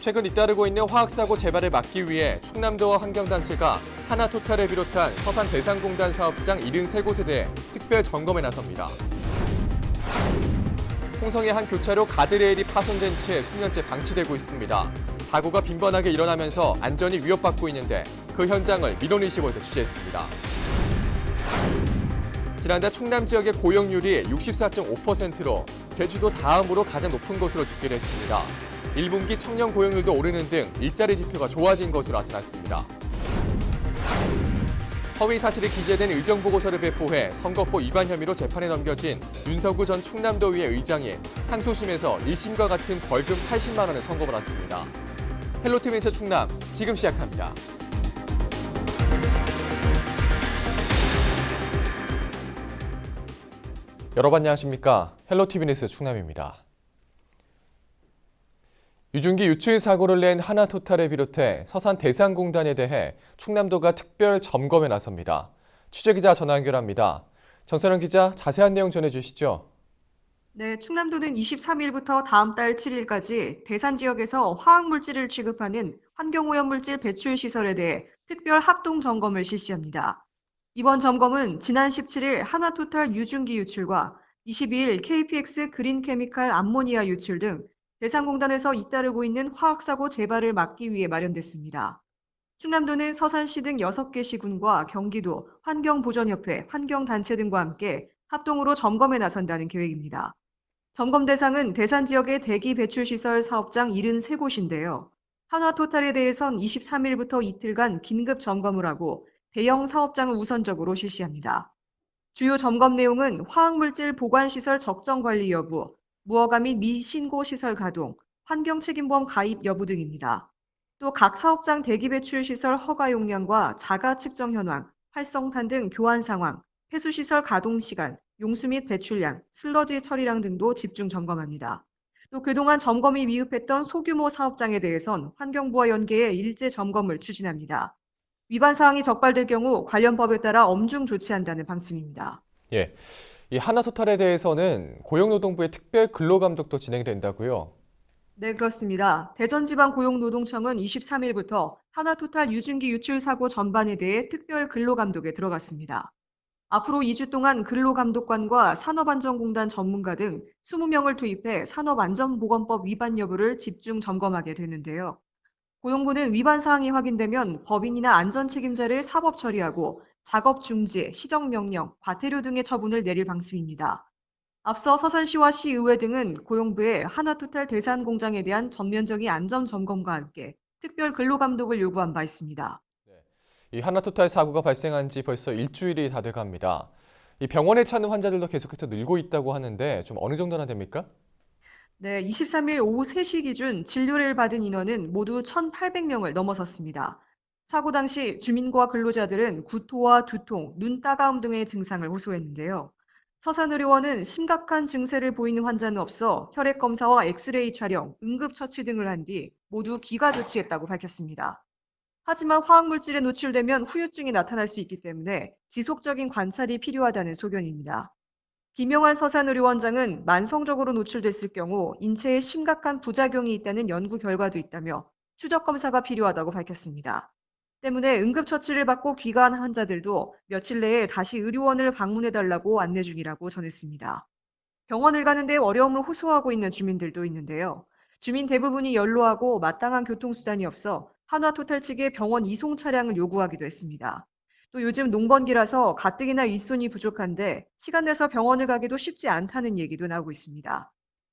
최근 잇따르고 있는 화학사고 재발을 막기 위해 충남도와 환경단체가 하나토탈을 비롯한 서산 대산공단 사업장 73곳에 대해 특별 점검에 나섭니다. 홍성의 한 교차로 가드레일이 파손된 채 수년째 방치되고 있습니다. 사고가 빈번하게 일어나면서 안전이 위협받고 있는데 그 현장을 민원24에서 취재했습니다. 지난달 충남 지역의 고용률이 64.5%로 제주도 다음으로 가장 높은 것으로 집계됐습니다. 1분기 청년 고용률도 오르는 등 일자리 지표가 좋아진 것으로 나타났습니다. 허위 사실이 기재된 의정보고서를 배포해 선거법 위반 혐의로 재판에 넘겨진 윤석우 전 충남도의회 의장이 항소심에서 1심과 같은 벌금 80만 원을 선고받았습니다. 헬로티비 뉴스 충남 지금 시작합니다. 여러분 안녕하십니까? 헬로티비 뉴스 충남입니다. 유증기 유출 사고를 낸 하나토탈을 비롯해 서산 대산공단에 대해 충남도가 특별 점검에 나섭니다. 취재기자 전화 연결합니다. 정선영 기자, 자세한 내용 전해주시죠. 네, 충남도는 23일부터 다음 달 7일까지 대산 지역에서 화학물질을 취급하는 환경오염물질 배출 시설에 대해 특별 합동 점검을 실시합니다. 이번 점검은 지난 17일 하나토탈 유증기 유출과 22일 KPX 그린케미칼 암모니아 유출 등 대산공단에서 잇따르고 있는 화학사고 재발을 막기 위해 마련됐습니다. 충남도는 서산시 등 6개 시군과 경기도, 환경보전협회, 환경단체 등과 함께 합동으로 점검에 나선다는 계획입니다. 점검 대상은 대산 지역의 대기 배출시설 사업장 73곳인데요. 하나토탈에 대해선 23일부터 이틀간 긴급 점검을 하고 대형 사업장을 우선적으로 실시합니다. 주요 점검 내용은 화학물질 보관시설 적정 관리 여부, 무허가 및 미신고 시설 가동, 환경책임보험 가입 여부 등입니다. 또 각 사업장 대기 배출 시설 허가 용량과 자가 측정 현황, 활성탄 등 교환 상황, 폐수시설 가동 시간, 용수 및 배출량, 슬러지 처리량 등도 집중 점검합니다. 또 그동안 점검이 미흡했던 소규모 사업장에 대해선 환경부와 연계해 일제 점검을 추진합니다. 위반 사항이 적발될 경우 관련 법에 따라 엄중 조치한다는 방침입니다. 예, 이 하나토탈에 대해서는 고용노동부의 특별 근로감독도 진행된다고요? 네, 그렇습니다. 대전지방고용노동청은 23일부터 하나토탈 유증기 유출 사고 전반에 대해 특별 근로감독에 들어갔습니다. 앞으로 2주 동안 근로감독관과 산업안전공단 전문가 등 20명을 투입해 산업안전보건법 위반 여부를 집중 점검하게 되는데요. 고용부는 위반 사항이 확인되면 법인이나 안전책임자를 사법 처리하고 작업 중지, 시정명령, 과태료 등의 처분을 내릴 방침입니다. 앞서 서산시와 시의회 등은 고용부에 하나토탈 대산공장에 대한 전면적인 안전점검과 함께 특별 근로감독을 요구한 바 있습니다. 이 하나토탈 사고가 발생한 지 벌써 일주일이 다 돼갑니다. 이 병원에 찾는 환자들도 계속해서 늘고 있다고 하는데 좀 어느 정도나 됩니까? 네, 23일 오후 3시 기준 진료를 받은 인원은 모두 1,800명을 넘어섰습니다. 사고 당시 주민과 근로자들은 구토와 두통, 눈 따가움 등의 증상을 호소했는데요. 서산의료원은 심각한 증세를 보이는 환자는 없어 혈액 검사와 엑스레이 촬영, 응급처치 등을 한 뒤 모두 귀가 조치했다고 밝혔습니다. 하지만 화학물질에 노출되면 후유증이 나타날 수 있기 때문에 지속적인 관찰이 필요하다는 소견입니다. 김용환 서산의료원장은 만성적으로 노출됐을 경우 인체에 심각한 부작용이 있다는 연구 결과도 있다며 추적 검사가 필요하다고 밝혔습니다. 때문에 응급처치를 받고 귀가한 환자들도 며칠 내에 다시 의료원을 방문해달라고 안내 중이라고 전했습니다. 병원을 가는데 어려움을 호소하고 있는 주민들도 있는데요. 주민 대부분이 연로하고 마땅한 교통수단이 없어 한화토탈 측에 병원 이송 차량을 요구하기도 했습니다. 또 요즘 농번기라서 가뜩이나 일손이 부족한데 시간 내서 병원을 가기도 쉽지 않다는 얘기도 나오고 있습니다.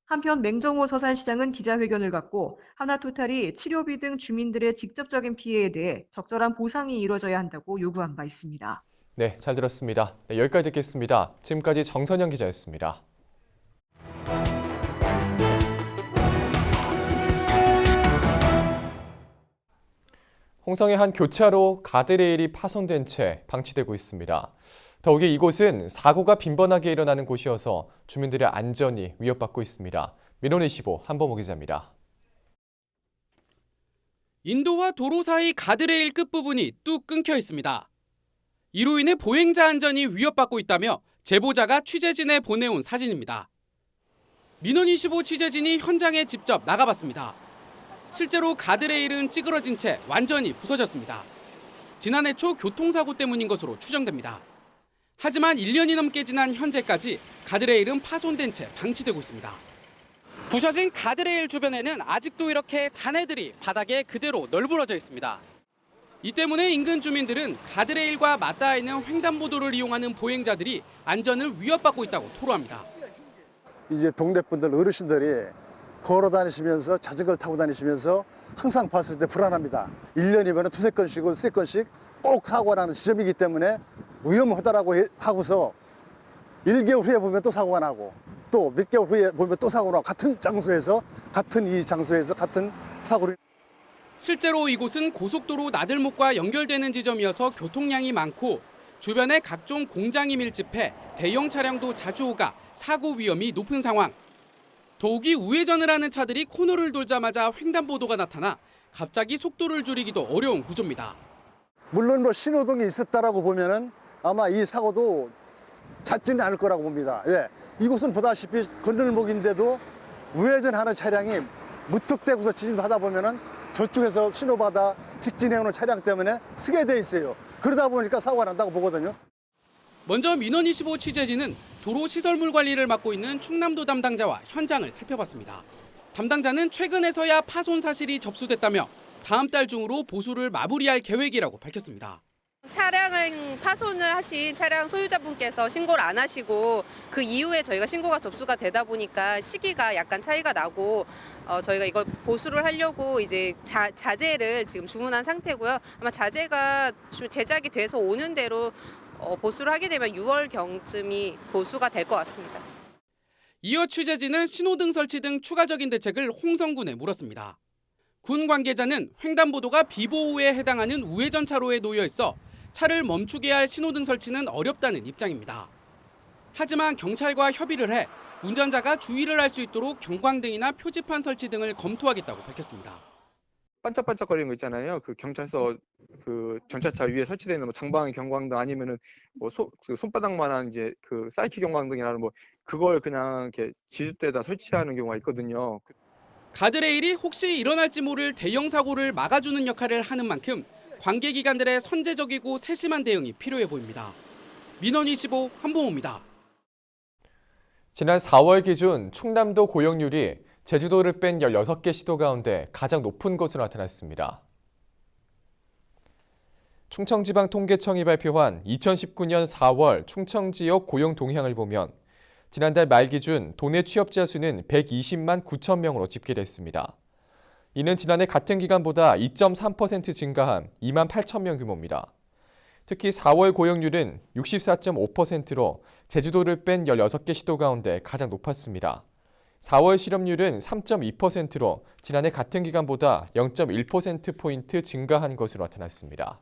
한편 맹정호 서산시장은 기자회견을 갖고 하나토탈이 치료비 등 주민들의 직접적인 피해에 대해 적절한 보상이 이루어져야 한다고 요구한 바 있습니다. 네, 잘 들었습니다. 네, 여기까지 듣겠습니다. 지금까지 정선영 기자였습니다. 홍성의 한 교차로 가드레일이 파손된 채 방치되고 있습니다. 더욱이 이곳은 사고가 빈번하게 일어나는 곳이어서 주민들의 안전이 위협받고 있습니다. 민원25 한범호 기자입니다. 인도와 도로 사이 가드레일 끝부분이 뚝 끊겨 있습니다. 이로 인해 보행자 안전이 위협받고 있다며 제보자가 취재진에 보내온 사진입니다. 민원25 취재진이 현장에 직접 나가봤습니다. 실제로 가드레일은 찌그러진 채 완전히 부서졌습니다. 지난해 초 교통사고 때문인 것으로 추정됩니다. 하지만 1년이 넘게 지난 현재까지 가드레일은 파손된 채 방치되고 있습니다. 부서진 가드레일 주변에는 아직도 이렇게 잔해들이 바닥에 그대로 널브러져 있습니다. 이 때문에 인근 주민들은 가드레일과 맞닿아 있는 횡단보도를 이용하는 보행자들이 안전을 위협받고 있다고 토로합니다. 이제 동네 분들 어르신들이 걸어 다니시면서 자전거를 타고 다니시면서 항상 봤을 때 불안합니다. 1년이면 두세 건씩은 세 건씩 꼭 사고가 나는 지점이기 때문에 위험하다라고 하고서 1개월 후에 보면 또 사고가 나고 또 몇 개월 후에 보면 또 사고가 나고 같은 장소에서 같은 사고를. 실제로 이곳은 고속도로 나들목과 연결되는 지점이어서 교통량이 많고 주변에 각종 공장이 밀집해 대형 차량도 자주 오가 사고 위험이 높은 상황. 더욱이 우회전을 하는 차들이 코너를 돌자마자 횡단보도가 나타나 갑자기 속도를 줄이기도 어려운 구조입니다. 물론 뭐 신호등이 있었다라고 보면은 아마 이 사고도 잦지는 않을 거라고 봅니다. 왜? 이곳은 보다시피 건널목인데도 우회전하는 차량이 무턱대고서 진입하다 보면은 저쪽에서 신호받아 직진해오는 차량 때문에 쓰게 돼 있어요. 그러다 보니까 사고가 난다고 보거든요. 먼저 민원25 취재진은 도로시설물 관리를 맡고 있는 충남도 담당자와 현장을 살펴봤습니다. 담당자는 최근에서야 파손 사실이 접수됐다며 다음 달 중으로 보수를 마무리할 계획이라고 밝혔습니다. 차량을 파손을 하신 차량 소유자분께서 신고를 안 하시고 그 이후에 저희가 신고가 접수가 되다 보니까 시기가 약간 차이가 나고 저희가 이걸 보수를 하려고 이제 자재를 지금 주문한 상태고요. 아마 자재가 제작이 돼서 오는 대로 보수를 하게 되면 6월경쯤이 보수가 될 것 같습니다. 이어 취재진은 신호등 설치 등 추가적인 대책을 홍성군에 물었습니다. 군 관계자는 횡단보도가 비보호에 해당하는 우회전 차로에 놓여 있어 차를 멈추게 할 신호등 설치는 어렵다는 입장입니다. 하지만 경찰과 협의를 해 운전자가 주의를 할 수 있도록 경광등이나 표지판 설치 등을 검토하겠다고 밝혔습니다. 반짝반짝거리는 거 있잖아요. 그 경찰서 그 전차차 위에 설치되어 있는 뭐 장방의 경광등 아니면은 뭐 그 손바닥만한 이제 그 사이키 경광등이라는 뭐 그걸 그냥 이렇게 지주대에다 설치하는 경우가 있거든요. 가드레일이 혹시 일어날지 모를 대형 사고를 막아주는 역할을 하는 만큼 관계기관들의 선제적이고 세심한 대응이 필요해 보입니다. 민원25 한봉호입니다. 지난 4월 기준 충남도 고용률이 제주도를 뺀 16개 시도 가운데 가장 높은 것으로 나타났습니다. 충청지방통계청이 발표한 2019년 4월 충청 지역 고용 동향을 보면 지난달 말 기준 도내 취업자 수는 120만 9천 명으로 집계됐습니다. 이는 지난해 같은 기간보다 2.3% 증가한 2만 8천 명 규모입니다. 특히 4월 고용률은 64.5%로 제주도를 뺀 16개 시도 가운데 가장 높았습니다. 4월 실업률은 3.2%로 지난해 같은 기간보다 0.1%포인트 증가한 것으로 나타났습니다.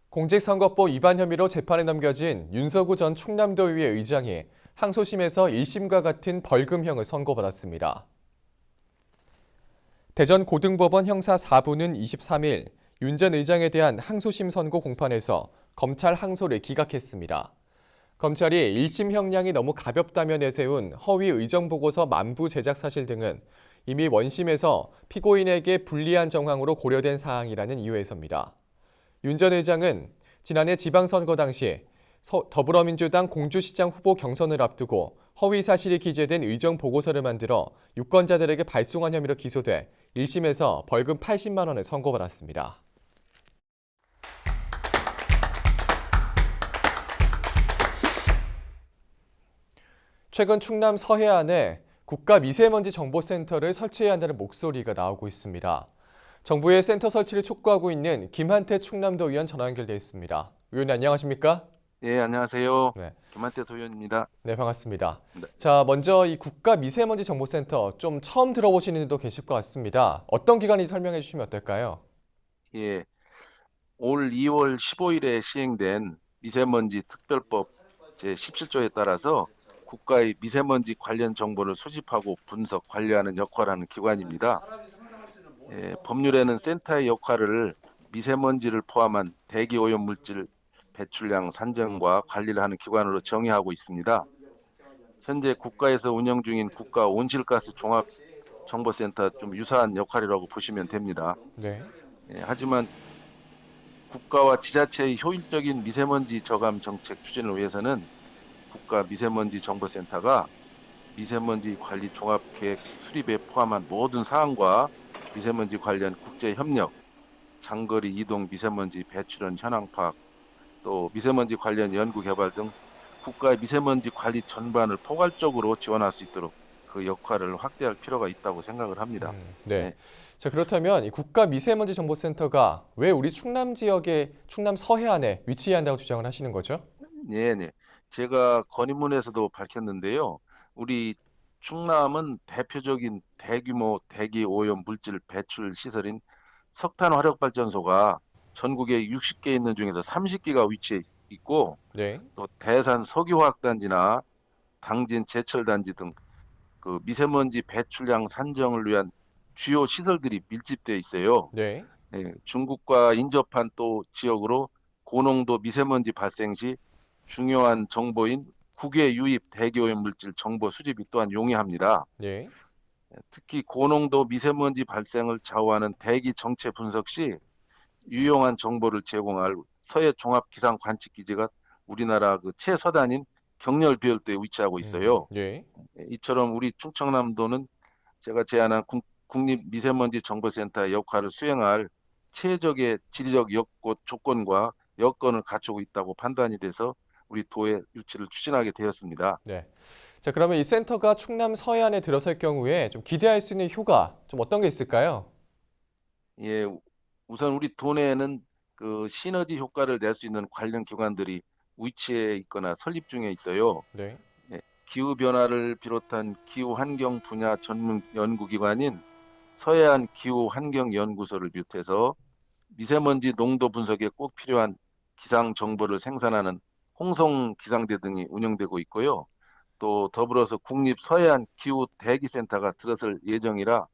공직선거법 위반 혐의로 재판에 넘겨진 윤석우 전 충남도의회 의장이 항소심에서 1심과 같은 벌금형을 선고받았습니다. 대전 고등법원 형사 4부는 23일 윤 전 의장에 대한 항소심 선고 공판에서 검찰 항소를 기각했습니다. 검찰이 1심 형량이 너무 가볍다며 내세운 허위 의정보고서 만부 제작 사실 등은 이미 원심에서 피고인에게 불리한 정황으로 고려된 사항이라는 이유에서입니다. 윤 전 의장은 지난해 지방선거 당시 더불어민주당 공주시장 후보 경선을 앞두고 허위 사실이 기재된 의정 보고서를 만들어 유권자들에게 발송한 혐의로 기소돼 1심에서 벌금 80만 원을 선고받았습니다. 최근 충남 서해안에 국가미세먼지정보센터를 설치해야 한다는 목소리가 나오고 있습니다. 정부의 센터 설치를 촉구하고 있는 김한태 충남도 의원 전화 연결돼 있습니다. 의원님 안녕하십니까? 네, 안녕하세요. 네. 김한태 도의원입니다. 네, 반갑습니다. 네. 자, 먼저 이 국가미세먼지정보센터 좀 처음 들어보시는 분도 계실 것 같습니다. 어떤 기관인지 설명해 주시면 어떨까요? 예, 올 2월 15일에 시행된 미세먼지 특별법 제17조에 따라서 국가의 미세먼지 관련 정보를 수집하고 분석, 관리하는 역할을 하는 기관입니다. 법률에는 센터의 역할을 미세먼지를 포함한 대기 오염 물질 배출량 산정과 관리를 하는 기관으로 정의하고 있습니다. 현재 국가에서 운영 중인 국가 온실가스 종합 정보센터 좀 유사한 역할이라고 보시면 됩니다. 네. 하지만 국가와 지자체의 효율적인 미세먼지 저감 정책 추진을 위해서는 국가 미세먼지 정보센터가 미세먼지 관리 종합계획 수립에 포함한 모든 사항과 미세먼지 관련 국제 협력, 장거리 이동 미세먼지 배출원 현황 파악, 또 미세먼지 관련 연구 개발 등 국가의 미세먼지 관리 전반을 포괄적으로 지원할 수 있도록 그 역할을 확대할 필요가 있다고 생각을 합니다. 네. 네. 자, 그렇다면 이 국가 미세먼지 정보센터가 왜 우리 충남 지역의 충남 서해안에 위치해야 한다고 주장을 하시는 거죠? 네. 제가 건의문에서도 밝혔는데요. 우리 충남은 대표적인 대규모 대기 오염 물질 배출 시설인 석탄 화력 발전소가 전국에 60개 있는 중에서 30개가 위치해 있고, 네. 또 대산 석유화학단지나 당진 제철단지 등 그 미세먼지 배출량 산정을 위한 주요 시설들이 밀집되어 있어요. 네. 중국과 인접한 또 지역으로 고농도 미세먼지 발생 시 중요한 정보인 국외 유입 대기오염 물질 정보 수집이 또한 용이합니다. 네. 특히 고농도 미세먼지 발생을 좌우하는 대기 정체 분석 시 유용한 정보를 제공할 서해 종합 기상 관측 기지가 우리나라 그 최서단인 경렬비열대에 위치하고 있어요. 네. 이처럼 우리 충청남도는 제가 제안한 국립 미세먼지 정보센터의 역할을 수행할 최적의 지리적 조건과 여건을 갖추고 있다고 판단이 돼서 우리 도의 유치를 추진하게 되었습니다. 네. 자, 그러면 이 센터가 충남 서해안에 들어설 경우에 좀 기대할 수 있는 효과 좀 어떤 게 있을까요? 예, 우선 우리 도내에는 그 시너지 효과를 낼 수 있는 관련 기관들이 위치해 있거나 설립 중에 있어요. 네. 기후 변화를 비롯한 기후 환경 분야 전문 연구기관인 서해안 기후 환경 연구소를 비롯해서 미세먼지 농도 분석에 꼭 필요한 기상 정보를 생산하는 홍성 기상대 등이 운영되고 있고요. 또 더불어서 국립 서해안 기후 대기센터가 들어설 예정이라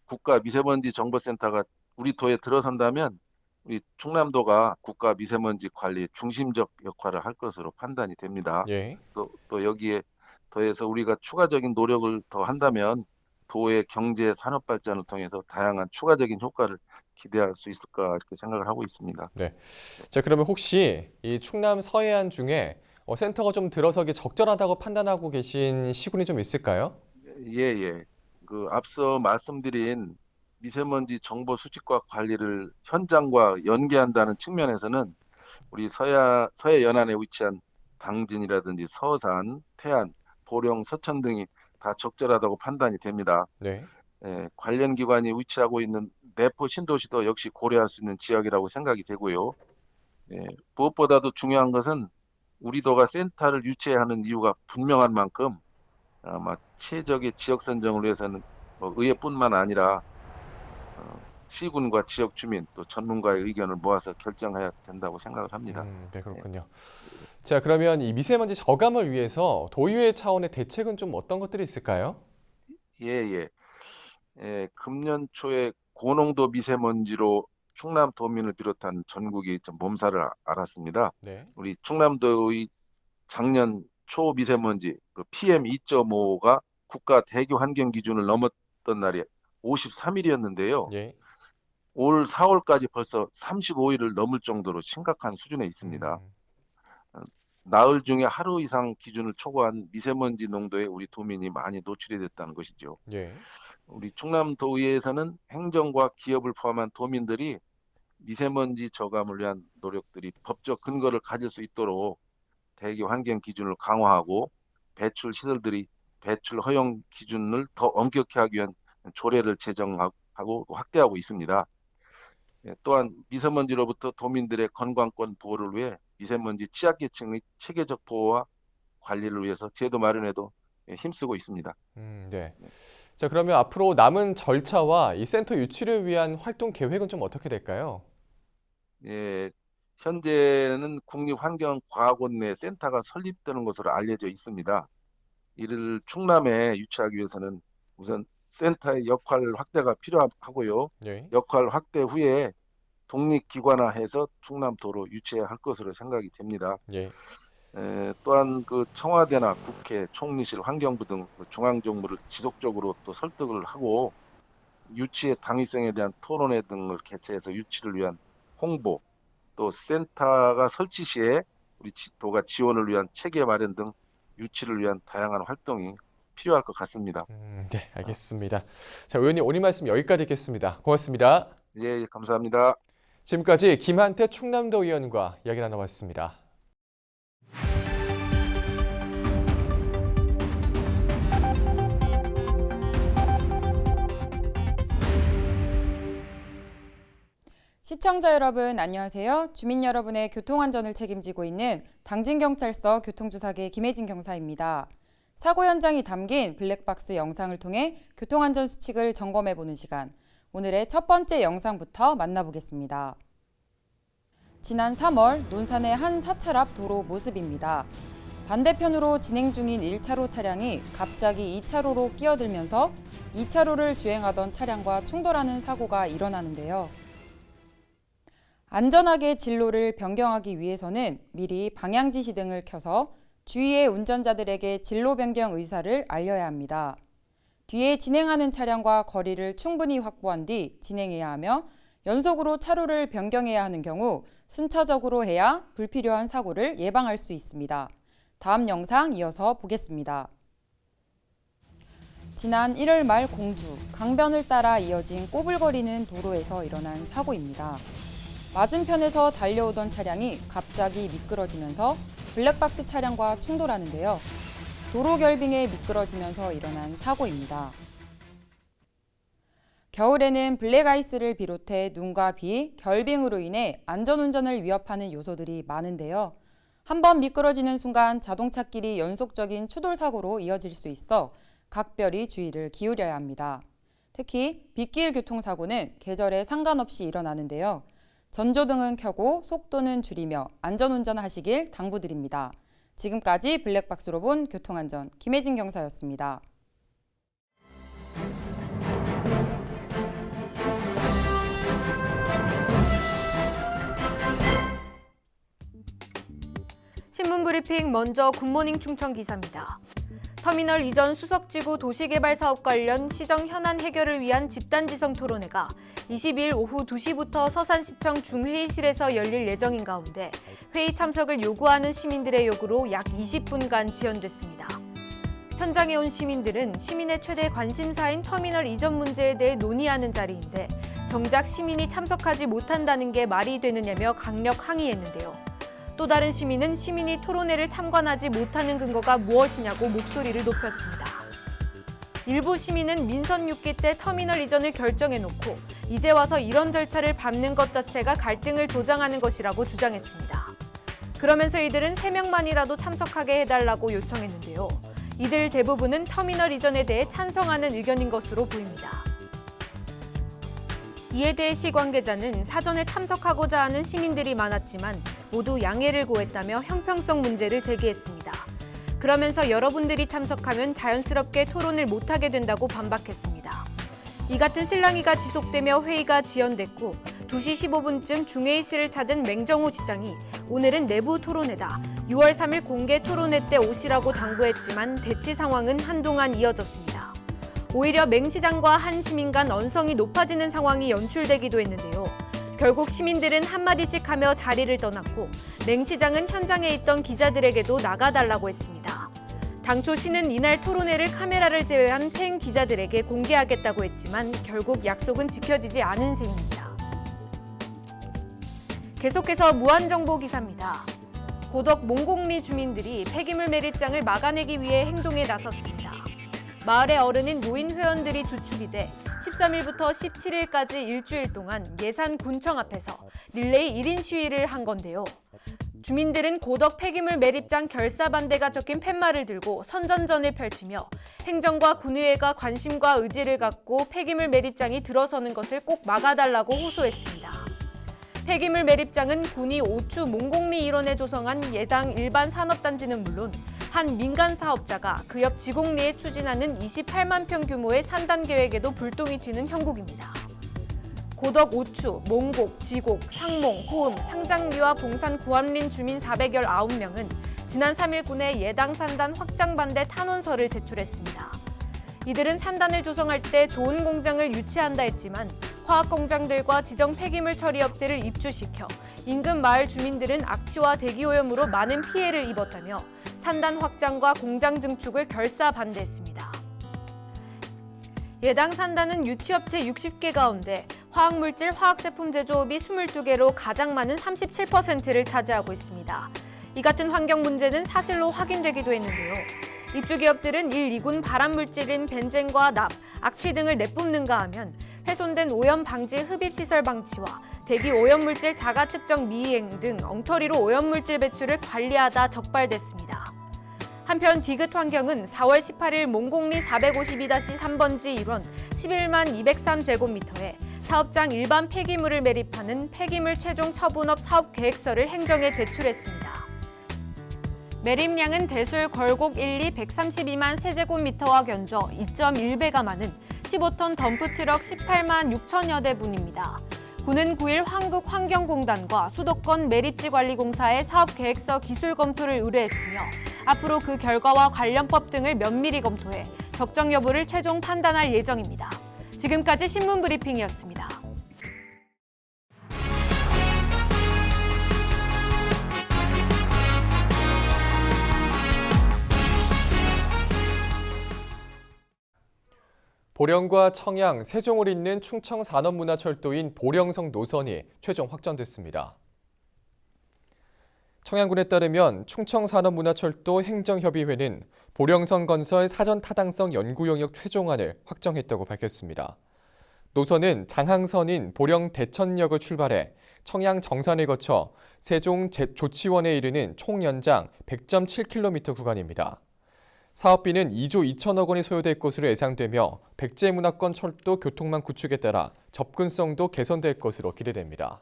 국가 미세먼지 정보센터가 우리 도에 들어선다면 우리 충남도가 국가 미세먼지 관리 중심적 역할을 할 것으로 판단이 됩니다. 예. 또 여기에 더해서 우리가 추가적인 노력을 더 한다면 도의 경제 산업 발전을 통해서 다양한 추가적인 효과를 기대할 수 있을까 이렇게 생각을 하고 있습니다. 네. 자, 그러면 혹시 이 충남 서해안 중에 센터가 좀 들어서기 적절하다고 판단하고 계신 시군이 좀 있을까요? 예. 그 앞서 말씀드린 미세먼지 정보 수집과 관리를 현장과 연계한다는 측면에서는 우리 서해 연안에 위치한 당진이라든지 서산, 태안, 보령, 서천 등이 다 적절하다고 판단이 됩니다. 네. 관련 기관이 위치하고 있는 내포 신도시도 역시 고려할 수 있는 지역이라고 생각이 되고요. 무엇보다도 중요한 것은 우리 도가 센터를 유치해야 하는 이유가 분명한 만큼 아마 최적의 지역 선정을 위해서는 의회뿐만 아니라 시군과 지역 주민 또 전문가의 의견을 모아서 결정해야 된다고 생각을 합니다. 네, 그렇군요. 자, 그러면 이 미세먼지 저감을 위해서 도의회 차원의 대책은 좀 어떤 것들이 있을까요? 예. 금년 초에 고농도 미세먼지로 충남 도민을 비롯한 전국이 좀 몸살을 앓았습니다. 네. 우리 충남도의 작년 초 미세먼지 그 PM2.5가 국가 대기 환경 기준을 넘었던 날이 53일이었는데요. 예. 올 4월까지 벌써 35일을 넘을 정도로 심각한 수준에 있습니다. 나흘 중에 하루 이상 기준을 초과한 미세먼지 농도에 우리 도민이 많이 노출이 됐다는 것이죠. 예. 우리 충남도의회에서는 행정과 기업을 포함한 도민들이 미세먼지 저감을 위한 노력들이 법적 근거를 가질 수 있도록 대기 환경 기준을 강화하고 배출 시설들이 배출 허용 기준을 더 엄격히 하기 위한 조례를 제정하고 확대하고 있습니다. 또한 미세먼지로부터 도민들의 건강권 보호를 위해 미세먼지 취약계층의 체계적 보호와 관리를 위해서 제도 마련에도 힘쓰고 있습니다. 네. 자, 그러면 앞으로 남은 절차와 이 센터 유치를 위한 활동 계획은 좀 어떻게 될까요? 현재는 국립환경과학원 내 센터가 설립되는 것으로 알려져 있습니다. 이를 충남에 유치하기 위해서는 우선 센터의 역할 확대가 필요하고요. 예. 역할 확대 후에 독립기관화해서 충남도로 유치해야 할 것으로 생각이 됩니다. 예. 또한 그 청와대나 국회, 총리실, 환경부 등그 중앙정부를 지속적으로 또 설득을 하고 유치의 당위성에 대한 토론회 등을 개최해서 유치를 위한 홍보, 또 센터가 설치 시에 우리 도가 지원을 위한 체계 마련 등 유치를 위한 다양한 활동이 필요할 것 같습니다. 네, 알겠습니다. 자, 의원님 오늘 말씀 여기까지 듣겠습니다. 고맙습니다. 예, 감사합니다. 지금까지 김한태 충남도 의원과 이야기 나눠봤습니다. 시청자 여러분 안녕하세요. 주민 여러분의 교통안전을 책임지고 있는 당진경찰서 교통조사계 김혜진 경사입니다. 사고 현장이 담긴 블랙박스 영상을 통해 교통안전 수칙을 점검해보는 시간. 오늘의 첫 번째 영상부터 만나보겠습니다. 지난 3월 논산의 한 사찰 앞 도로 모습입니다. 반대편으로 진행 중인 1차로 차량이 갑자기 2차로로 끼어들면서 2차로를 주행하던 차량과 충돌하는 사고가 일어나는데요. 안전하게 진로를 변경하기 위해서는 미리 방향지시 등을 켜서 주위의 운전자들에게 진로 변경 의사를 알려야 합니다. 뒤에 진행하는 차량과 거리를 충분히 확보한 뒤 진행해야 하며 연속으로 차로를 변경해야 하는 경우 순차적으로 해야 불필요한 사고를 예방할 수 있습니다. 다음 영상 이어서 보겠습니다. 지난 1월 말 공주, 강변을 따라 이어진 꼬불거리는 도로에서 일어난 사고입니다. 맞은편에서 달려오던 차량이 갑자기 미끄러지면서 블랙박스 차량과 충돌하는데요. 도로 결빙에 미끄러지면서 일어난 사고입니다. 겨울에는 블랙아이스를 비롯해 눈과 비, 결빙으로 인해 안전운전을 위협하는 요소들이 많은데요. 한번 미끄러지는 순간 자동차끼리 연속적인 추돌 사고로 이어질 수 있어 각별히 주의를 기울여야 합니다. 특히 빗길 교통사고는 계절에 상관없이 일어나는데요. 전조등은 켜고 속도는 줄이며 안전운전하시길 당부드립니다. 지금까지 블랙박스로 본 교통안전 김혜진 경사였습니다. 신문브리핑 먼저 굿모닝 충청 기사입니다. 터미널 이전 수석지구 도시개발 사업 관련 시정 현안 해결을 위한 집단지성 토론회가 22일 오후 2시부터 서산시청 중회의실에서 열릴 예정인 가운데 회의 참석을 요구하는 시민들의 요구로 약 20분간 지연됐습니다. 현장에 온 시민들은 시민의 최대 관심사인 터미널 이전 문제에 대해 논의하는 자리인데 정작 시민이 참석하지 못한다는 게 말이 되느냐며 강력 항의했는데요. 또 다른 시민은 시민이 토론회를 참관하지 못하는 근거가 무엇이냐고 목소리를 높였습니다. 일부 시민은 민선 6기 때 터미널 이전을 결정해놓고 이제 와서 이런 절차를 밟는 것 자체가 갈등을 조장하는 것이라고 주장했습니다. 그러면서 이들은 3명만이라도 참석하게 해달라고 요청했는데요. 이들 대부분은 터미널 이전에 대해 찬성하는 의견인 것으로 보입니다. 이에 대해 시 관계자는 사전에 참석하고자 하는 시민들이 많았지만 모두 양해를 구했다며 형평성 문제를 제기했습니다. 그러면서 여러분들이 참석하면 자연스럽게 토론을 못하게 된다고 반박했습니다. 이 같은 실랑이가 지속되며 회의가 지연됐고 2시 15분쯤 중회의실을 찾은 맹정호 시장이 오늘은 내부 토론회다. 6월 3일 공개 토론회 때 오시라고 당부했지만 대치 상황은 한동안 이어졌습니다. 오히려 맹 시장과 한 시민 간 언성이 높아지는 상황이 연출되기도 했는데요. 결국 시민들은 한마디씩 하며 자리를 떠났고 맹 시장은 현장에 있던 기자들에게도 나가달라고 했습니다. 당초 시는 이날 토론회를 카메라를 제외한 팬 기자들에게 공개하겠다고 했지만 결국 약속은 지켜지지 않은 셈입니다. 계속해서 무한정보 기사입니다. 고덕 몽곡리 주민들이 폐기물 매립장을 막아내기 위해 행동에 나섰습니다. 마을의 어른인 노인 회원들이 주축이 돼 13일부터 17일까지 일주일 동안 예산 군청 앞에서 릴레이 1인 시위를 한 건데요. 주민들은 고덕 폐기물 매립장 결사 반대가 적힌 팻말을 들고 선전전을 펼치며 행정과 군의회가 관심과 의지를 갖고 폐기물 매립장이 들어서는 것을 꼭 막아달라고 호소했습니다. 폐기물 매립장은 군이 오추 몽곡리 일원에 조성한 예당 일반 산업단지는 물론 한 민간 사업자가 그 옆 지곡리에 추진하는 28만 평 규모의 산단 계획에도 불똥이 튀는 형국입니다. 고덕 오추, 몽곡, 지곡, 상몽, 호음, 상장리와 봉산 고암린 주민 419명은 지난 3일 군에 예당 산단 확장 반대 탄원서를 제출했습니다. 이들은 산단을 조성할 때 좋은 공장을 유치한다 했지만 화학 공장들과 지정 폐기물 처리 업체를 입주시켜 인근 마을 주민들은 악취와 대기오염으로 많은 피해를 입었다며 산단 확장과 공장 증축을 결사 반대했습니다. 예당 산단은 유치업체 60개 가운데 화학물질, 화학제품 제조업이 22개로 가장 많은 37%를 차지하고 있습니다. 이 같은 환경 문제는 사실로 확인되기도 했는데요. 입주기업들은 1, 2군 발암물질인 벤젠과 납, 악취 등을 내뿜는가 하면 훼손된 오염 방지 흡입시설 방치와 대기 오염물질 자가 측정 미이행 등 엉터리로 오염물질 배출을 관리하다 적발됐습니다. 한편 디귿 환경은 4월 18일 몽곡리 452-3번지 1원 11만 203제곱미터에 사업장 일반 폐기물을 매립하는 폐기물 최종 처분업 사업계획서를 행정에 제출했습니다. 매립량은 대술 걸곡 1, 2 132만 세제곱미터와 견저 2.1배가 많은 15톤 덤프트럭 18만 6천여 대분입니다. 군은 9일 한국환경공단과 수도권 매립지관리공사에 사업계획서 기술 검토를 의뢰했으며 앞으로 그 결과와 관련법 등을 면밀히 검토해 적정 여부를 최종 판단할 예정입니다. 지금까지 신문브리핑이었습니다. 보령과 청양, 세종을 잇는 충청 산업문화철도인 보령성 노선이 최종 확정됐습니다. 청양군에 따르면 충청산업문화철도 행정협의회는 보령성 건설 사전 타당성 연구용역 최종안을 확정했다고 밝혔습니다. 노선은 장항선인 보령 대천역을 출발해 청양 정산을 거쳐 세종 조치원에 이르는 총 연장 100.7km 구간입니다. 사업비는 2조 2천억 원이 소요될 것으로 예상되며 백제문화권 철도 교통망 구축에 따라 접근성도 개선될 것으로 기대됩니다.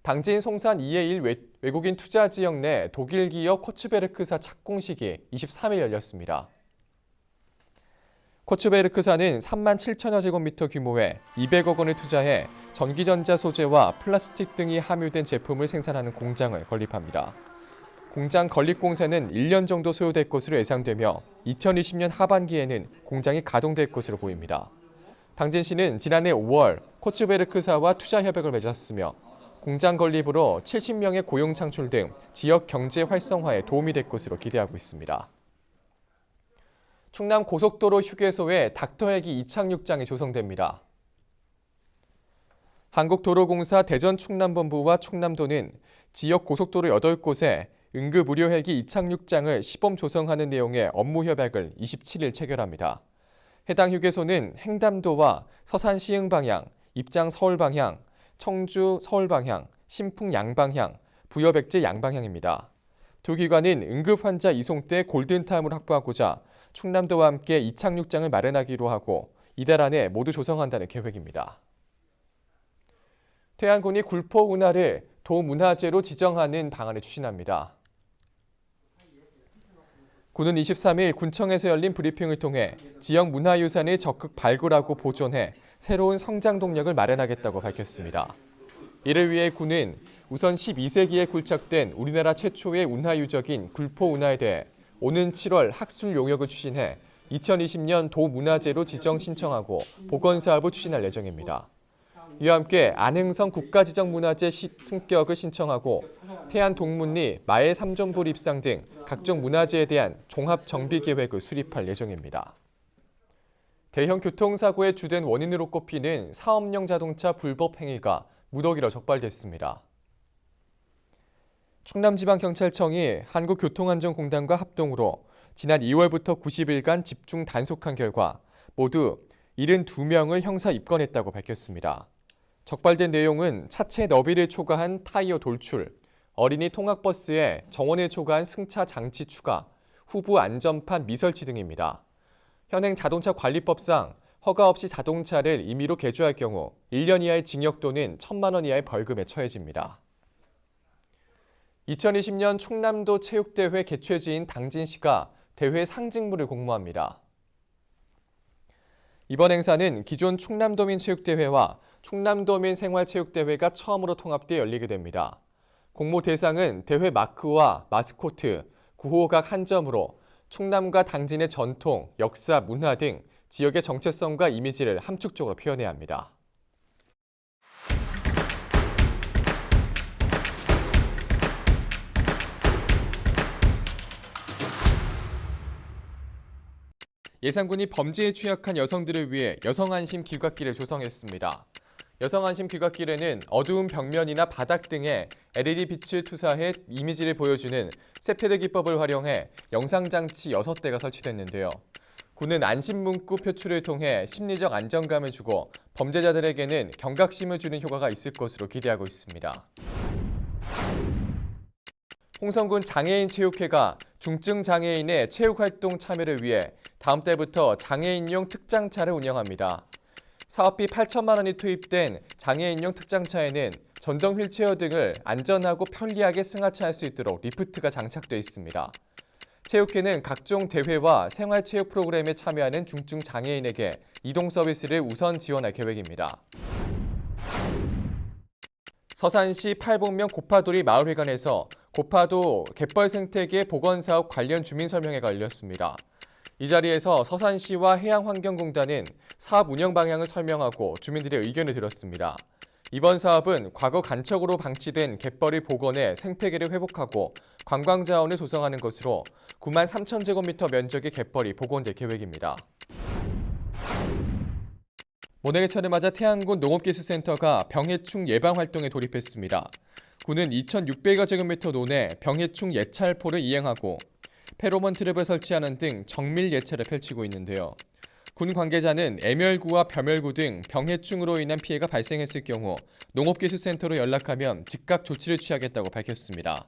당진 송산 2의 1 외국인 투자 지역 내 독일 기업 코츠베르크사 착공식이 23일 열렸습니다. 코츠베르크사는 3만 7천여 제곱미터 규모의 200억 원을 투자해 전기전자 소재와 플라스틱 등이 함유된 제품을 생산하는 공장을 건립합니다. 공장 건립 공사는 1년 정도 소요될 것으로 예상되며 2020년 하반기에는 공장이 가동될 것으로 보입니다. 당진시는 지난해 5월 코츠베르크사와 투자 협약을 맺었으며 공장 건립으로 70명의 고용 창출 등 지역 경제 활성화에 도움이 될 것으로 기대하고 있습니다. 충남 고속도로 휴게소에 닥터헬기 이착륙장이 조성됩니다. 한국도로공사 대전충남본부와 충남도는 지역 고속도로 8곳에 응급 의료헬기 이착륙장을 시범 조성하는 내용의 업무 협약을 27일 체결합니다. 해당 휴게소는 행담도와 서산 시흥 방향, 입장 서울 방향, 청주 서울 방향, 신풍 양방향, 부여백제 양방향입니다. 두 기관은 응급 환자 이송 때 골든타임을 확보하고자 충남도와 함께 이착륙장을 마련하기로 하고 이달 안에 모두 조성한다는 계획입니다. 태안군이 굴포 운하를 도문화재로 지정하는 방안을 추진합니다. 군은 23일 군청에서 열린 브리핑을 통해 지역 문화유산을 적극 발굴하고 보존해 새로운 성장 동력을 마련하겠다고 밝혔습니다. 이를 위해 군은 우선 12세기에 굴착된 우리나라 최초의 운하유적인 굴포 운하에 대해 오는 7월 학술 용역을 추진해 2020년 도문화재로 지정 신청하고 복원 사업을 추진할 예정입니다. 이와 함께 안흥성 국가지정문화재 승격을 신청하고 태안 동문리, 마의 삼존불 입상 등 각종 문화재에 대한 종합정비계획을 수립할 예정입니다. 대형 교통사고의 주된 원인으로 꼽히는 사업용 자동차 불법 행위가 무더기로 적발됐습니다. 충남지방경찰청이 한국교통안전공단과 합동으로 지난 2월부터 90일간 집중 단속한 결과 모두 72명을 형사 입건했다고 밝혔습니다. 적발된 내용은 차체 너비를 초과한 타이어 돌출, 어린이 통학버스에 정원을 초과한 승차 장치 추가, 후부 안전판 미설치 등입니다. 현행 자동차 관리법상 허가 없이 자동차를 임의로 개조할 경우 1년 이하의 징역 또는 1,000만 원 이하의 벌금에 처해집니다. 2020년 충남도 체육대회 개최지인 당진시가 대회 상징물을 공모합니다. 이번 행사는 기존 충남도민 체육대회와 충남도민 생활체육대회가 처음으로 통합돼 열리게 됩니다. 공모 대상은 대회 마크와 마스코트, 구호각 한 점으로 충남과 당진의 전통, 역사, 문화 등 지역의 정체성과 이미지를 함축적으로 표현해야 합니다. 예산군이 범죄에 취약한 여성들을 위해 여성안심 귀갓길을 조성했습니다. 여성안심 귀갓길에는 어두운 벽면이나 바닥 등에 LED 빛을 투사해 이미지를 보여주는 세페드 기법을 활용해 영상장치 6대가 설치됐는데요. 군은 안심 문구 표출을 통해 심리적 안정감을 주고 범죄자들에게는 경각심을 주는 효과가 있을 것으로 기대하고 있습니다. 홍성군 장애인 체육회가 중증 장애인의 체육활동 참여를 위해 다음 달부터 장애인용 특장차를 운영합니다. 사업비 8천만 원이 투입된 장애인용 특장차에는 전동 휠체어 등을 안전하고 편리하게 승하차할 수 있도록 리프트가 장착돼 있습니다. 체육회는 각종 대회와 생활체육 프로그램에 참여하는 중증 장애인에게 이동 서비스를 우선 지원할 계획입니다. 서산시 팔복면 고파도리 마을회관에서 고파도 갯벌 생태계 복원사업 관련 주민설명회가 열렸습니다. 이 자리에서 서산시와 해양환경공단은 사업 운영 방향을 설명하고 주민들의 의견을 들었습니다. 이번 사업은 과거 간척으로 방치된 갯벌을 복원해 생태계를 회복하고 관광자원을 조성하는 것으로 9만 3천 제곱미터 면적의 갯벌이 복원될 계획입니다. 모내개철을 맞아 태안군 농업기술센터가 병해충 예방 활동에 돌입했습니다. 군은 2,600여 제곱미터 논에 병해충 예찰포를 이행하고 페로몬 트랩을 설치하는 등 정밀 예찰을 펼치고 있는데요. 군 관계자는 애멸구와 벼멸구 등 병해충으로 인한 피해가 발생했을 경우 농업기술센터로 연락하면 즉각 조치를 취하겠다고 밝혔습니다.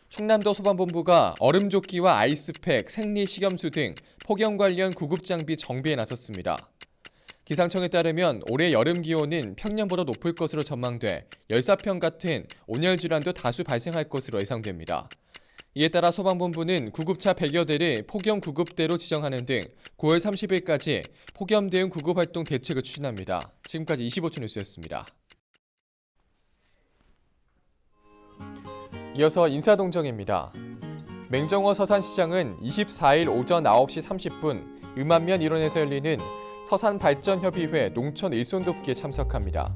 충남도 소방본부가 얼음조끼와 아이스팩, 생리 식염수 등 폭염 관련 구급 장비 정비에 나섰습니다. 기상청에 따르면 올해 여름 기온은 평년보다 높을 것으로 전망돼 열사병 같은 온열 질환도 다수 발생할 것으로 예상됩니다. 이에 따라 소방본부는 구급차 100여 대를 폭염 구급대로 지정하는 등 9월 30일까지 폭염 대응 구급활동 대책을 추진합니다. 지금까지 25초 뉴스였습니다. 이어서 인사동정입니다. 맹정호 서산시장은 24일 오전 9시 30분 음안면 일원에서 열리는 서산발전협의회 농촌 일손돕기에 참석합니다.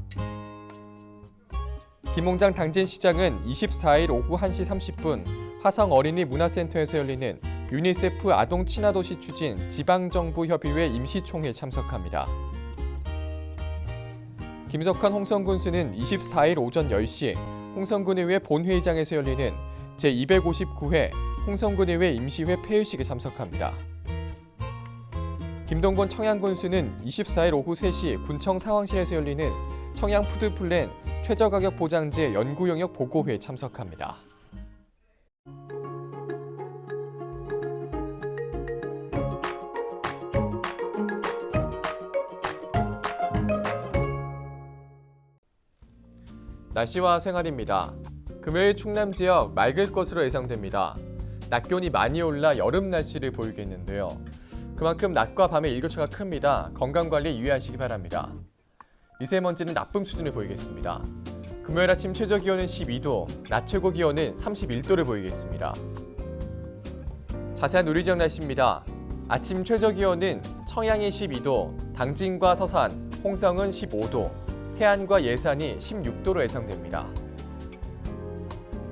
김홍장 당진시장은 24일 오후 1시 30분 화성 어린이 문화센터에서 열리는 유니세프 아동 친화도시 추진 지방정부협의회 임시총회에 참석합니다. 김석환 홍성군수는 24일 오전 10시 홍성군의회 본회의장에서 열리는 제259회 홍성군의회 임시회 폐회식에 참석합니다. 김동건 청양군수는 24일 오후 3시 군청 상황실에서 열리는 청양푸드플랜 최저가격 보장제 연구영역 보고회에 참석합니다. 날씨와 생활입니다. 금요일 충남 지역 맑을 것으로 예상됩니다. 낮 기온이 많이 올라 여름 날씨를 보이겠는데요. 그만큼 낮과 밤의 일교차가 큽니다. 건강관리 유의하시기 바랍니다. 미세먼지는 나쁨 수준을 보이겠습니다. 금요일 아침 최저 기온은 12도, 낮 최고 기온은 31도를 보이겠습니다. 자세한 우리 지역 날씨입니다. 아침 최저 기온은 청양이 12도, 당진과 서산, 홍성은 15도, 태안과 예산이 16도로 예상됩니다.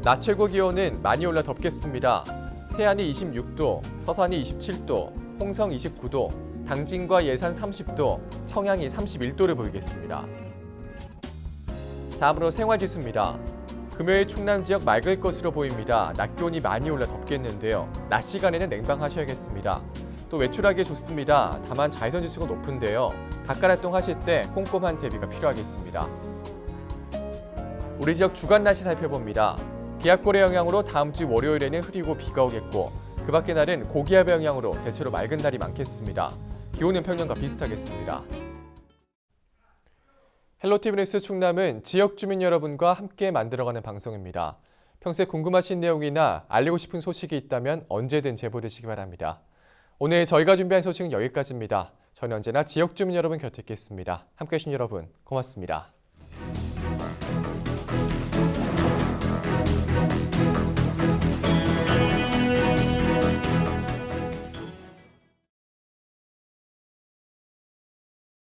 낮 최고 기온은 많이 올라 덥겠습니다. 태안이 26도, 서산이 27도, 홍성 29도, 당진과 예산 30도, 청양이 31도를 보이겠습니다. 다음으로 생활지수입니다. 금요일 충남 지역 맑을 것으로 보입니다. 낮 기온이 많이 올라 덥겠는데요. 낮 시간에는 냉방하셔야겠습니다. 또 외출하기 좋습니다. 다만 자외선지수가 높은데요. 바깥활동 하실 때 꼼꼼한 대비가 필요하겠습니다. 우리 지역 주간 날씨 살펴봅니다. 기압골의 영향으로 다음 주 월요일에는 흐리고 비가 오겠고 그 밖의 날은 고기압의 영향으로 대체로 맑은 날이 많겠습니다. 기온은 평년과 비슷하겠습니다. 헬로티비 뉴스 충남은 지역 주민 여러분과 함께 만들어가는 방송입니다. 평소에 궁금하신 내용이나 알리고 싶은 소식이 있다면 언제든 제보 주시기 바랍니다. 오늘 저희가 준비한 소식은 여기까지입니다. 저는 언제나 지역 주민 여러분 곁에 있겠습니다. 함께해 주신 여러분 고맙습니다.